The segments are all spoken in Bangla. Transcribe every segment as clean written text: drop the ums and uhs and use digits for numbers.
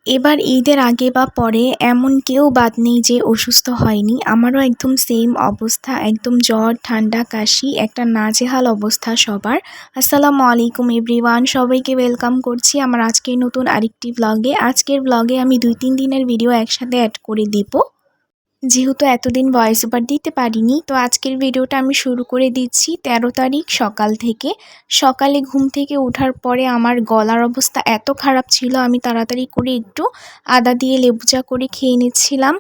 এবার ঈদের আগে বা পরে এমন কেউ বাদ নেই যে অসুস্থ হয়নি। আমারও একদম সেম অবস্থা, একদম জ্বর, ঠান্ডা, কাশি, একটা নাজেহাল অবস্থা সবার। আসসালামু আলাইকুম এভরিওয়ান, সবাইকে ওয়েলকাম করছি আমার আজকের নতুন আরেকটি ব্লগে। আজকের ব্লগে আমি 2-3 দিনের ভিডিও একসাথে অ্যাড করে দিব, যেহেতু এতদিন ভয়েস ওভার দিতে পারিনি। তো আজকের ভিডিওটা আমি শুরু করে দিচ্ছি 13 তারিখ সকাল থেকে। সকালে ঘুম থেকে ওঠার পরে আমার গলার অবস্থা এত খারাপ ছিল, আমি তাড়াতাড়ি করে একটু আদা দিয়ে লেবু চা করে খেয়ে নিচ্ছিলাম।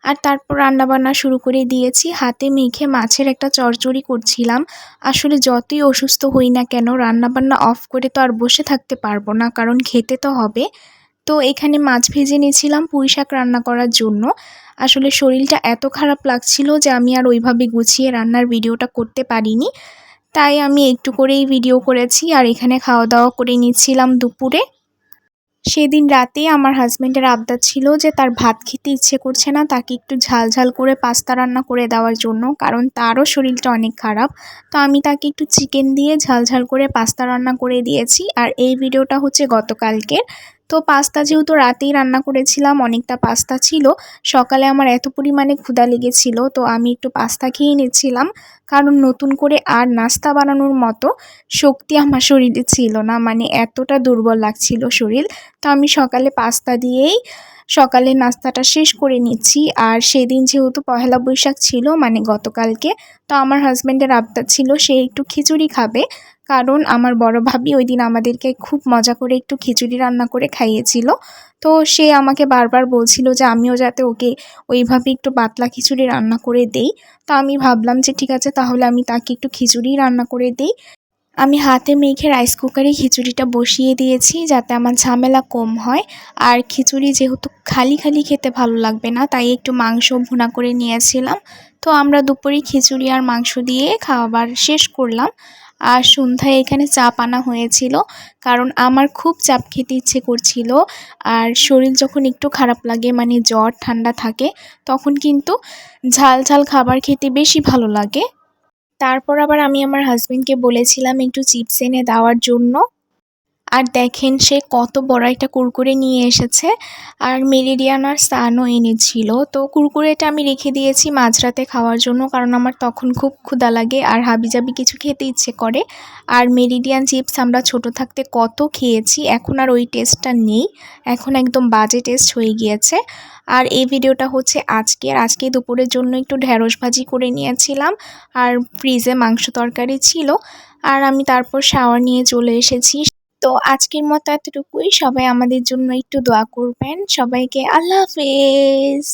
আর তারপর রান্নাবান্না শুরু করে দিয়েছি। হাতে মেখে মাছের একটা চচ্চড়ি করছিলাম। আসলে যতই অসুস্থ হই না কেন, রান্নাবান্না অফ করে তো আর বসে থাকতে পারবো না, কারণ খেতে তো হবে। তো এখানে মাছ ভেজে নিয়েছিলাম পুঁই শাক রান্না করার জন্য। আসলে শরীরটা এত খারাপ লাগছিল যে আমি আর ওইভাবে গুছিয়ে রান্নার ভিডিওটা করতে পারিনি, তাই আমি একটু করেই ভিডিও করেছি। আর এখানে খাওয়া দাওয়া করে নিচ্ছিলাম দুপুরে। সেদিন রাতে আমার হাজব্যান্ডের আবদার ছিল যে তার ভাত খেতে ইচ্ছে করছে না, তাকে একটু ঝাল ঝাল করে পাস্তা রান্না করে দেওয়ার জন্য, কারণ তারও শরীরটা অনেক খারাপ। তো আমি তাকে একটু চিকেন দিয়ে ঝাল ঝাল করে পাস্তা রান্না করে দিয়েছি। আর এই ভিডিওটা হচ্ছে গতকালকের। তো পাস্তা যেহেতু রাতেই রান্না করেছিলাম, অনেকটা পাস্তা ছিল। সকালে আমার এত পরিমাণে ক্ষুধা লেগেছিল, তো আমি একটু পাস্তা খেয়ে নিচ্ছিলাম, কারণ নতুন করে আর নাস্তা বানানোর মতো শক্তি আমার শরীরে ছিল না, মানে এতটা দুর্বল লাগছিল শরীর। তো আমি সকালে পাস্তা দিয়েই সকালে নাস্তাটা শেষ করে নিচ্ছি। আর সেদিন যেহেতু পহেলা বৈশাখ ছিল, মানে গতকালকে, তো আমার হাজব্যান্ডের আবদার ছিল সে একটু খিচুড়ি খাবে, কারণ আমার বড় ভাবি ওই দিন আমাদেরকে খুব মজা করে একটু খিচুড়ি রান্না করে খাইয়েছিল। তো সে আমাকে বারবার বলছিল যে আমিও যাতে ওকে ওইভাবে একটু পাতলা খিচুড়ি রান্না করে দেই। তো আমি ভাবলাম যে ঠিক আছে, তাহলে আমি তাকে একটু খিচুড়ি রান্না করে দিই। আমি হাতে মেখে রাইস কুকারে খিচুড়িটা বসিয়ে দিয়েছি, যাতে আমার ঝামেলা কম হয়। আর খিচুড়ি যেহেতু খালি খালি খেতে ভালো লাগবে না, তাই একটু মাংস ভুনা করে নিয়েছিলাম। তো আমরা দুপুরে খিচুড়ি আর মাংস দিয়ে খাবার শেষ করলাম। আর সন্ধ্যায় এখানে চাপ আনা হয়েছিল, কারণ আমার খুব চাপ খেতে ইচ্ছে করছিল। আর শরীর যখন একটু খারাপ লাগে, মানে জ্বর ঠান্ডা থাকে, তখন কিন্তু ঝাল ঝাল খাবার খেতে বেশি ভালো লাগে। তারপর আবার আমি আমার হাজবেন্ডকে বলেছিলাম একটু চিপস এনে দেওয়ার জন্য। আর দেখেন সে কত বড় একটা কুরকুরে নিয়ে এসেছে, আর মেরিডিয়ান আর সানও এনেছিল। তো কুরকুরেটা আমি রেখে দিয়েছি মাঝরাতে খাওয়ার জন্য, কারণ আমার তখন খুব ক্ষুধা লাগে আর হাবিজাবি কিছু খেতে ইচ্ছে করে। আর মেরিডিয়ান চিপস আমরা ছোট থাকতে কত খেয়েছি, এখন আর ওই টেস্টটা নেই, এখন একদম বাজে টেস্ট হয়ে গিয়েছে। আর এই ভিডিওটা হচ্ছে আজকে দুপুরের জন্য একটু ঢেঁড়স ভাজি করে নিয়েছিলাম, আর ফ্রিজে মাংস তরকারি ছিল। আর আমি তারপর শাওয়ার নিয়ে চলে এসেছি। তো আজকের মতো এতটুকুই। সবাই আমাদের জন্য একটু দোয়া করবেন। সবাইকে আল্লাহ হাফেজ।